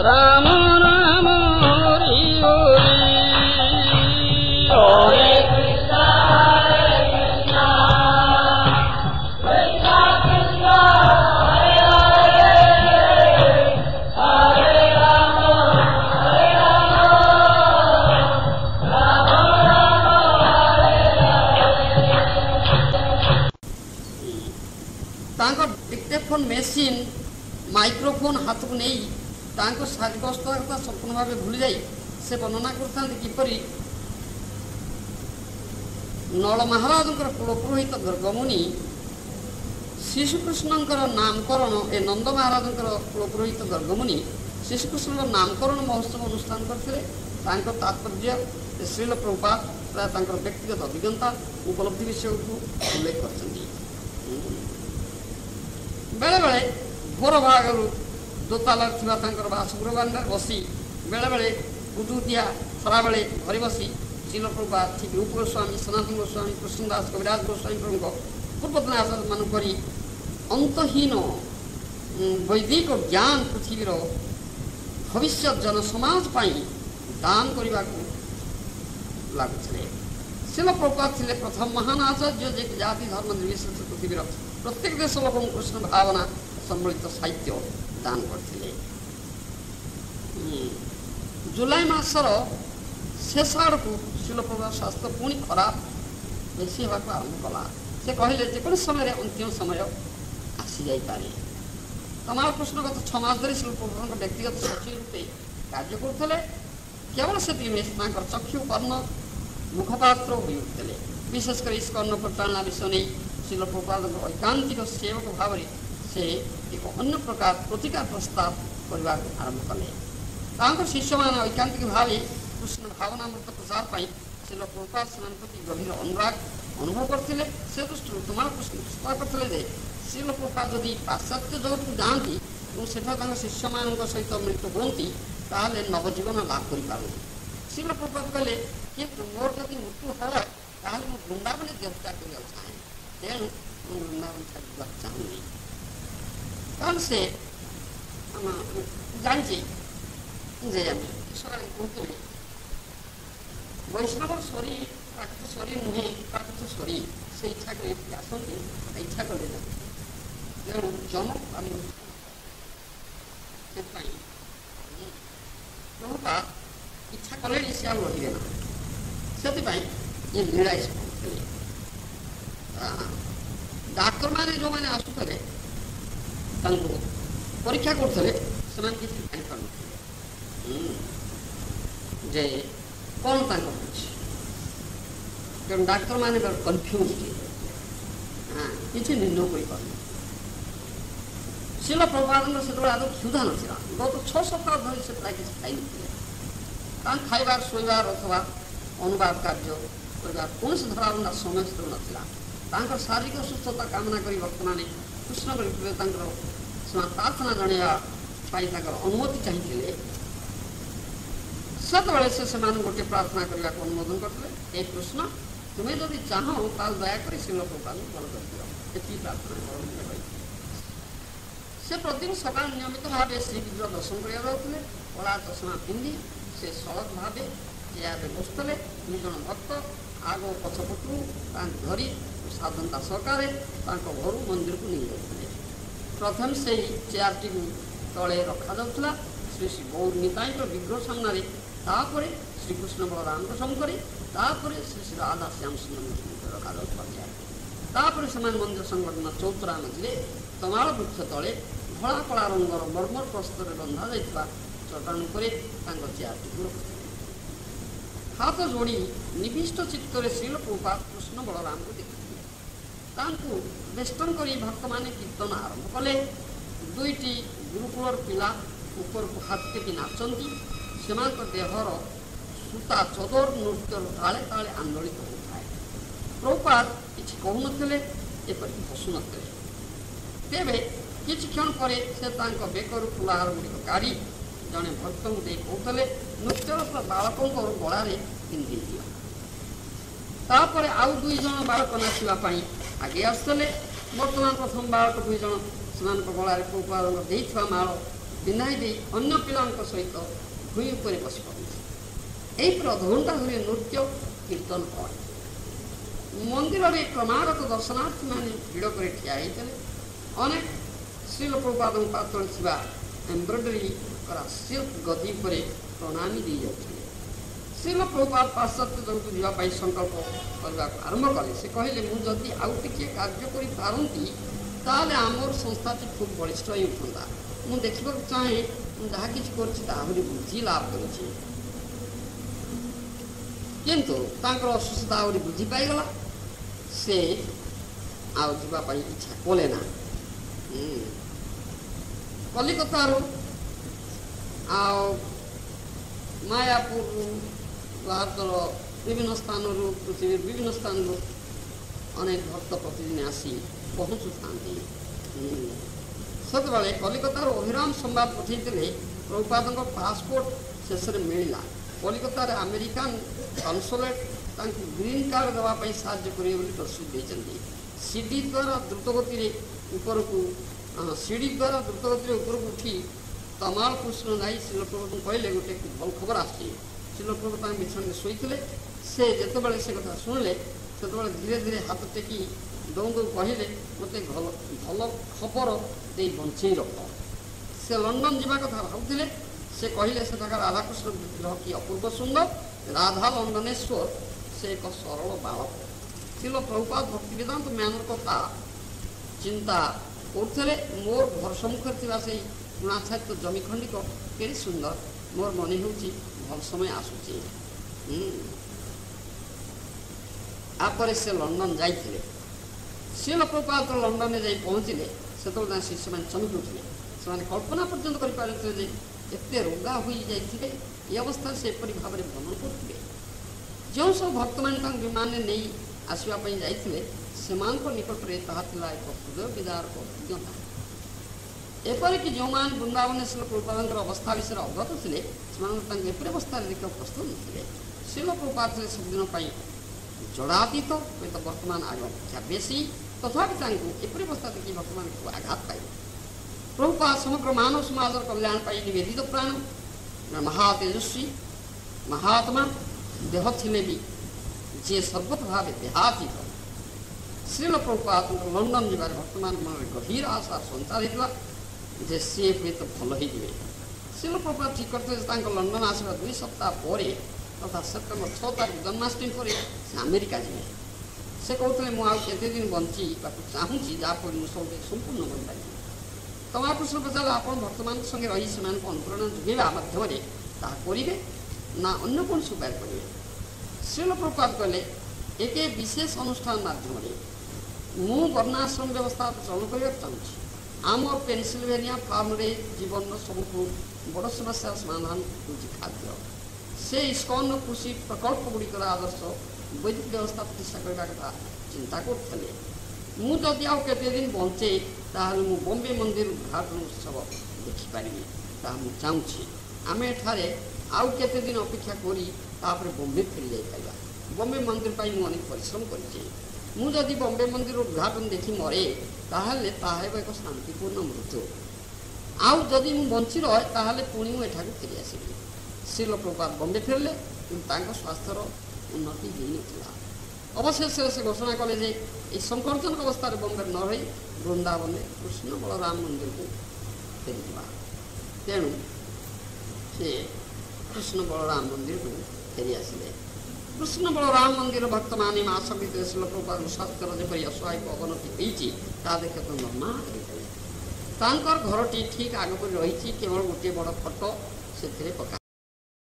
राम राम हरि हरि हरे कृष्णा कृष्णा कृष्णा हरे हरे हरे राम हरे राम राम राम हरे तांको डिक्टेफोन machine microphone हाथ को नहीं तांको शारीरिक अवस्था संपूर्ण भाव भूली जाए से वर्णना करते किपरि नल महाराज कुलपुरोहित गर्गमुनि शिशुकृष्ण नामकरण ए नंद महाराज कुलपुरोहित गर्गमुनि शिशुकृष्ण नामकरण महोत्सव अनुष्ठान करते तात्पर्य श्रील प्रभुपाद प्राय व्यक्तिगत अभिज्ञता उपलब्धि विषय को उल्लेख कर बेले बेले घोर भाग दोताल बासगृह बसी बेले बेले उदुदिया खरा बेले घर बसी श्रील प्रभुपाद ठीक रूप गोस्वामी सनातन गोस्वामी कृष्णदास कविराज गोस्वामी प्रमुख पूर्वतन आचार्य मान करी अंतहीन वैदिक ज्ञान पृथ्वीर भविष्य जन समाज दान करने लगुले श्रील प्रभुपाद थे प्रथम महान आचार्य जे जाति धर्म निर्विशेष पृथ्वीर प्रत्येक देश लोक कृष्ण भावना सम्मिलित साहित्य दान करते। जुलाई मासर शेष आड़ को श्रील प्रभुपाद स्वास्थ्य पुणी खराब बेसी होगा आरंभ कला से कहले जेको समय अंतिम समय आसी जापे तमाम कृष्ण गत 6 मास धरी श्रील प्रभुपाद व्यक्तिगत सचिव रूपे कार्य करते केवल से चक्षु कर्ण मुखपात्र हो उठते विशेषकर इस्कन प्रचारणा विषय नहीं श्रील प्रभुपाद ऐकांतिक सेवक भाव से एक अन्य प्रकार प्रतिकार प्रस्ताव करने आरंभ कले शिष्य मान ऐकांतिक भाव कृष्ण भावनामृत प्रचार पर श्रील प्रभुपाद से प्रति गभीर अनुराग अनुभव करते से दृष्टि तुम्हारा कृष्ण प्रस्ताव करते श्रील प्रभुपाद जदि पाश्चात्य जगत को जाती और सेठा शिष्य मान सहित मृत्यु हमें ताहले नवजीवन लाभ कर श्रील प्रभुपाद कहले कि मोर जब मृत्यु है ताहले मु वृंदावन देवता करने चाहे तेणु वृंदावन छाड़ा चाहूनी से जानी जे कहते वैष्णव शरीर प्राकृत शरीर नुहे प्राकृत शरीर से इच्छा कर आसती इच्छा कले तेणु जन्म प्रभुपाद इच्छा कले से आ रे ना से ये लीला डाक्तर मैंने जो मैंने आसुले परीक्षा करते जे कौन तेणु डाक्तर मैंने कन्फ्यूज हाँ किसी निर्णय कर श्रील प्रभुपाद से आदि क्षुधा नाला गत 6 सप्ताह धरी से प्राय किसी खाई खाइबार शोबार अथवा अनुवाद कार्य कर कौन धराबंधा समय नाला शारीरिक सुस्थता कामना कर भक्तमान कृष्ण प्रार्थना जनवाई अनुमति चाहिए सत से गोटे प्रार्थना करने को अनुमोदन करते हे कृष्ण तुम्हें जब चाह ताल दयाकोरी श्रील प्रभुपाद भल कर प्रार्थना से प्रतिदिन सका नियमित भाव श्रीविग्रह दर्शन करा जाते कला चषमा पिंधि से सड़क भाव चेयर बसुले 2 जन भक्त आग पछपटू धरी सावधानता सहकार घर मंदिर को नहीं जाते प्रथम से चेयर टी तले रखा जाऊला श्री श्री गौर निताई विग्रह सामने तापर श्रीकृष्ण बलराम शंकर तापर श्री श्री राधा श्याम सुंदर रखा जापर से मंदिर संगठन चौतरा मझे तमाल वृक्ष तले धला कला रंगर मर्मर प्रस्तर रंधा जा चटाण पर चेयर टी रखते हाथ जोड़ी निविष्ट चित्तर श्रील प्रभुपाद कृष्ण बलराम को देखते बेष्टन कर भक्त मैंने कीर्तन आरंभ कले 2टी गुरुकुलर पिला ऊपर को हाथ टेकी नाचती से देहर सूता चदर नृत्य ताले ताले आंदोलित होता है प्रभुपाद किसी कहून एपरिक हसुन तेरे किसी क्षण पर से बेकर फुलहार गुड़िक काढ़ी जड़े भक्त को दे कहते नृत्यरत बालकों गलारे पिंधि दियो तापर आउ 2 जन बालक नाचापी आगे आसते बर्तमान प्रथम बालक 2 जन से गलार प्रभुपाद माल ପିନ୍ଧାଇ ଦେଇ ଅନ୍ୟ ପିଲାଙ୍କ ସହିତ ଭୂଇଁ ଉପରେ ବସି ପଡ଼ନ୍ତି। ଏହିପରି ଅଧଘଣ୍ଟା ଧରି ନୃତ୍ୟ କୀର୍ତ୍ତନ କରେ। ମନ୍ଦିରରେ କ୍ରମାଗତ ଦର୍ଶନାର୍ଥୀମାନେ ଭିଡ଼ କରି ଠିଆ ହୋଇଥିଲେ। ଅନେକ ଶ୍ରୀଲ ପ୍ରଭୁପାଦଙ୍କ ପାତ୍ରରେ ଥିବା ଏମ୍ବ୍ରଏଡରୀ କରା ସିଲ୍କ ଗଦି ଉପରେ ପ୍ରଣାମୀ ଦେଇଯାଉଥିଲେ। ଶ୍ରୀଲ ପ୍ରଭୁପାଦ ପାଶ୍ଚାତ୍ୟ ଜଗତକୁ ଯିବା ପାଇଁ ସଂକଳ୍ପ କରିବାକୁ ଆରମ୍ଭ କଲେ। ସେ କହିଲେ, ମୁଁ ଯଦି ଆଉ ଟିକିଏ କାର୍ଯ୍ୟ କରିପାରନ୍ତି ତାହେଲେ ଆମର ସଂସ୍ଥାଟି ଖୁବ୍ ବଳିଷ୍ଠ ହୋଇ ଉଠନ୍ତା। ମୁଁ ଦେଖିବାକୁ ଚାହେଁ ମୁଁ ଯାହା କିଛି କରୁଛି ତା ଆହୁରି ବୃଦ୍ଧି ଲାଭ କରିଛି। କିନ୍ତୁ ତାଙ୍କର ଅସୁସ୍ଥତା ଆହୁରି ବୃଦ୍ଧି ପାଇଗଲା। ସେ ଆଉ ଯିବା ପାଇଁ ଇଚ୍ଛା କଲେ ନା। କଲିକତାରୁ ଆଉ ମାୟାପୁରରୁ ଭାରତର ବିଭିନ୍ନ ସ୍ଥାନରୁ ପୃଥିବୀର ବିଭିନ୍ନ ସ୍ଥାନରୁ ଅନେକ ଭକ୍ତ ପ୍ରତିଦିନ ଆସି ପହଞ୍ଚୁଥାନ୍ତି। ସେତେବେଳେ କଲିକତାରୁ ଅଭିରାମ ସମ୍ବାଦ ପଠାଇଥିଲେ ପ୍ରଭୁପାଦଙ୍କ ପାସପୋର୍ଟ ଶେଷରେ ମିଳିଲା। କଲିକତାରେ ଆମେରିକାନ କନସୁଲେଟ୍ ତାଙ୍କୁ ଗ୍ରୀନ୍ କାର୍ଡ଼ ଦେବା ପାଇଁ ସାହାଯ୍ୟ କରିବେ ବୋଲି ପ୍ରତିଶ୍ରୁତି ଦେଇଛନ୍ତି। ସିଡ଼ି ଦ୍ୱାରା ଦ୍ରୁତଗତିରେ ଉପରକୁ ଉଠି ତମାଳ କୃଷ୍ଣ ଯାଇ ଶିଳପ୍ରଭୁଙ୍କୁ କହିଲେ, ଗୋଟେ ଭଲ ଖବର ଆସିଛି। ଶିଳପ୍ରଭୁ ତାଙ୍କ ବିଛଣାରେ ଶୋଇଥିଲେ। ସେ ଯେତେବେଳେ ସେ କଥା ଶୁଣିଲେ ସେତେବେଳେ ଧୀରେ ଧୀରେ ହାତ ଟେକି ଦଉ ଦଉ କହିଲେ, ମୋତେ ଭଲ ଖବର ଦେଇ ବଞ୍ଚେଇ ରଖ। ସେ ଲଣ୍ଡନ ଯିବା କଥା ଭାବୁଥିଲେ। ସେ କହିଲେ, ସେଠାକାର ରାଧାକୃଷ୍ଣ ବିଗ୍ରହ କି ଅପୂର୍ବ ସୁନ୍ଦର। ରାଧା ଲଣ୍ଡନେଶ୍ୱର ସେ ଏକ ସରଳ ବାଳକ। ଶିଳ ପ୍ରଭୁପାଦ ଭକ୍ତି ବେଦାନ୍ତ ମ୍ୟାନର କଥା ଚିନ୍ତା କରୁଥିଲେ। ମୋର ଘର ସମ୍ମୁଖରେ ଥିବା ସେଇ ଗୁଣାଚ୍ଛାଦିତ ଜମି ଖଣ୍ଡିକ କେତେ ସୁନ୍ଦର। ମୋର ମନେ ହେଉଛି ଭଲ ସମୟ ଆସୁଛି। ତାପରେ ସେ ଲଣ୍ଡନ ଯାଇଥିଲେ। ଶିଳ ପ୍ରଭୁପାଦ ଲଣ୍ଡନରେ ଯାଇ ପହଞ୍ଚିଲେ। ସେତେବେଳେ ତାଙ୍କ ଶିଷ୍ୟମାନେ ଚମକି ଉଠିଲେ। ସେମାନେ କଳ୍ପନା ପର୍ଯ୍ୟନ୍ତ କରିପାରୁଥିଲେ ଯେ ଏତେ ରୋଗା ହୋଇଯାଇଥିବେ, ଏ ଅବସ୍ଥାରେ ସେ ଏପରି ଭାବରେ ଭ୍ରମଣ କରୁଥିବେ। ଯେଉଁ ସବୁ ଭକ୍ତମାନେ ତାଙ୍କୁ ବିମାନରେ ନେଇ ଆସିବା ପାଇଁ ଯାଇଥିଲେ ସେମାନଙ୍କ ନିକଟରେ ତାହା ଥିଲା ଏକ ହୃଦୟ ବିଦାରକ ଅଭିଜ୍ଞତା। ଏପରିକି ଯେଉଁମାନେ ବୃନ୍ଦାବନରେ ଶିଳ ପ୍ରଭୁପାଦଙ୍କର ଅବସ୍ଥା ବିଷୟରେ ଅବଗତ ଥିଲେ ସେମାନଙ୍କୁ ତାଙ୍କୁ ଏପରି ଅବସ୍ଥାରେ ଦେଖିବାକୁ ପ୍ରସ୍ତୁତ ନଥିଲେ। ଶିଳ ପ୍ରଭୁପାଦ ଥିଲେ ସବୁଦିନ ପାଇଁ ଜଡ଼ାତୀତ, ହୁଏତ ବର୍ତ୍ତମାନ ଆଗ ଅପେକ୍ଷା ବେଶୀ। ତଥାପି ତାଙ୍କୁ ଏପରି ଅବସ୍ଥା ଦେଖି ବର୍ତ୍ତମାନ ଖୁବ୍ ଆଘାତ ପାଇଲେ। ପ୍ରଭୁପାଦ ସମଗ୍ର ମାନବ ସମାଜର କଲ୍ୟାଣ ପାଇଁ ନିବେଦିତ ପ୍ରାଣ, ମହାତେଜସ୍ୱୀ ମହାତ୍ମା। ଦେହ ଥିଲେ ବି ଯିଏ ସର୍ବତ ଭାବେ ଦେହାତୀତ। ଶ୍ରୀଲ ପ୍ରଭୁପାଦଙ୍କ ଲଣ୍ଡନ ଯିବାରେ ବର୍ତ୍ତମାନ ମନରେ ଗଭୀର ଆଶା ସଞ୍ଚାର ହୋଇଥିଲା ଯେ ସିଏ ହୁଏତ ଭଲ ହୋଇଯିବେ। ଶ୍ରୀଲ ପ୍ରଭୁପାଦ ଠିକ୍ କରିଥିଲେ ଯେ ତାଙ୍କ ଲଣ୍ଡନ ଆସିବା 2 ସପ୍ତାହ ପରେ ତଥା ସେପ୍ଟେମ୍ବର 6 ତାରିଖ ଜନ୍ମାଷ୍ଟମୀ ପରେ ସେ ଆମେରିକା ଯିବେ। ସେ କହୁଥିଲେ, ମୁଁ ଆଉ କେତେ ଦିନ ବଞ୍ଚିବାକୁ ଚାହୁଁଛି ଯାହାଫଳରେ ମୁଁ ସବୁ ସମ୍ପୂର୍ଣ୍ଣ କରିପାରିବି। ତମାକୃଷ୍ଣ ପଚାରିଲେ, ଆପଣ ବର୍ତ୍ତମାନଙ୍କ ସଙ୍ଗେ ରହି ସେମାନଙ୍କୁ ଅନୁପ୍ରେରଣା ଯୋଗାଇବା ମାଧ୍ୟମରେ ତାହା କରିବେ ନା ଅନ୍ୟ କୌଣସି ଉପାୟ କରିବେ? ଶ୍ରୀଲ ପ୍ରଭୁପାଦ କହିଲେ, ଏକ ବିଶେଷ ଅନୁଷ୍ଠାନ ମାଧ୍ୟମରେ ମୁଁ ବର୍ଣ୍ଣାଶ୍ରମ ବ୍ୟବସ୍ଥା ଚାଳନ କରିବାକୁ ଚାହୁଁଛି। ଆମର ପେନସିଲଭେନିଆ ଫାର୍ମରେ ଜୀବନର ସବୁଠୁ ବଡ଼ ସମସ୍ୟାର ସମାଧାନ ହେଉଛି ଖାଦ୍ୟ। ସେ ଇସ୍କନର କୃଷି ପ୍ରକଳ୍ପଗୁଡ଼ିକର ଆଦର୍ଶ ବୈଦିକ ବ୍ୟବସ୍ଥା ପ୍ରତିଷ୍ଠା କରିବା କଥା ଚିନ୍ତା କରୁଥିଲେ। ମୁଁ ଯଦି ଆଉ କେତେ ଦିନ ବଞ୍ଚେ ତାହେଲେ ମୁଁ ବମ୍ବେ ମନ୍ଦିର ଉଦ୍ଘାଟନ ଉତ୍ସବ ଦେଖିପାରିବି, ତାହା ମୁଁ ଚାହୁଁଛି। ଆମେ ଏଠାରେ ଆଉ କେତେ ଦିନ ଅପେକ୍ଷା କରି ତାପରେ ବମ୍ବେ ଫେରି ଯାଇପାରିବା। ବମ୍ବେ ମନ୍ଦିର ପାଇଁ ମୁଁ ଅନେକ ପରିଶ୍ରମ କରିଛି। ମୁଁ ଯଦି ବମ୍ବେ ମନ୍ଦିର ଉଦ୍ଘାଟନ ଦେଖି ମରେ ତାହେଲେ ତାହା ହେବ ଏକ ଶାନ୍ତିପୂର୍ଣ୍ଣ ମୃତ୍ୟୁ। ଆଉ ଯଦି ମୁଁ ବଞ୍ଚି ରହେ ତାହେଲେ ପୁଣି ମୁଁ ଏଠାକୁ ଫେରି ଆସିବି। ଶ୍ରୀଲ ପ୍ରଭୁପାଦ ବମ୍ବେ ଫେରିଲେ, କିନ୍ତୁ ତାଙ୍କ ସ୍ୱାସ୍ଥ୍ୟର ଉନ୍ନତି ହୋଇନଥିଲା। ଅବଶେଷରେ ସେ ଘୋଷଣା କଲେ ଯେ ଏହି ସଂକର୍ଜନକ ଅବସ୍ଥାରେ ବମ୍ବେରେ ନ ରହି ବୃନ୍ଦାବନରେ କୃଷ୍ଣ ବଳରାମ ମନ୍ଦିରକୁ ଫେରିଯିବା। ତେଣୁ ସେ କୃଷ୍ଣ ବଳରାମ ମନ୍ଦିରକୁ ଫେରି ଆସିଲେ। କୃଷ୍ଣ ବଳରାମ ମନ୍ଦିର ଭକ୍ତମାନେ ମାସ ଭିତରେ ଶିଳ ପ୍ରଭୁପାଦଙ୍କ ସ୍ୱାସ୍ଥ୍ୟର ଯେପରି ଅସ୍ୱାଭାବିକ ଅବନତି ହୋଇଛି ତାହା ଦେଖିବାକୁ ମର୍ମାହତ ହୋଇଥାଏ। ତାଙ୍କର ଘରଟି ଠିକ୍ ଆଗପରି ରହିଛି, କେବଳ ଗୋଟିଏ ବଡ଼ ଫଟୋ ସେଥିରେ ପକା